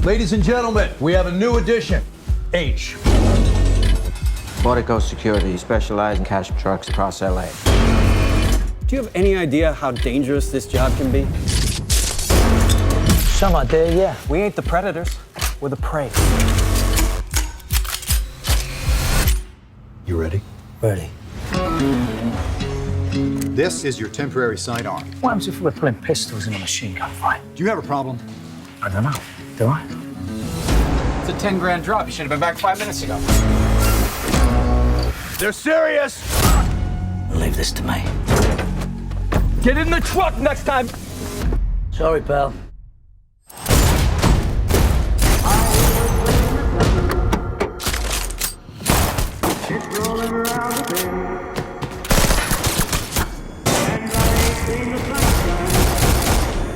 Ladies and gentlemen, we have a new addition. H. Portico Security specialize in cash trucks across LA. Do you have any idea how dangerous this job can be? Some idea, yeah. We ain't the predators, we're the prey. You ready? Ready. This is your temporary sidearm. What happens if we're pulling pistols in a machine gun fight? Do you have a problem? I don't know. Do I? It's a 10 grand drop. You should have been back 5 minutes ago. They're serious! Leave this to me. Get in the truck next time. Sorry, pal.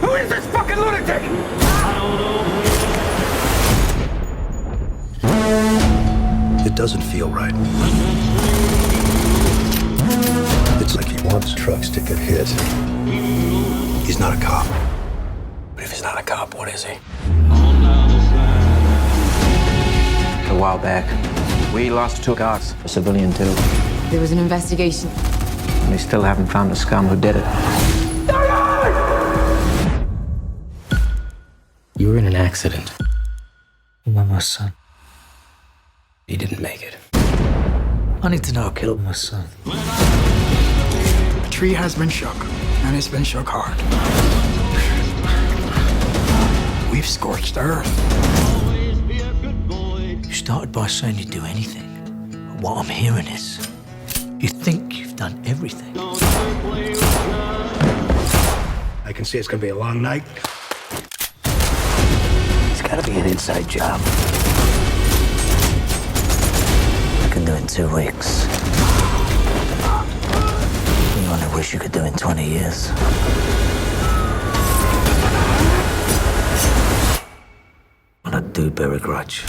Who is this fucking lunatic? It doesn't feel right. It's like he wants trucks to get hit. He's not a cop. But if he's not a cop, what is he? A while back, we lost 2 guards, a civilian too. There was an investigation. We still haven't found the scum who did it. You were in an accident. My son. He didn't make it. I need to know who killed my son. The tree has been shook, and it's been shook hard. We've scorched earth. You started by saying you'd do anything. But what I'm hearing is, you think you've done everything. I can see it's gonna be a long night. It's gotta be an inside job. I can do it in 2 weeks. You only wish you could do it in 20 years. And I do bear a grudge.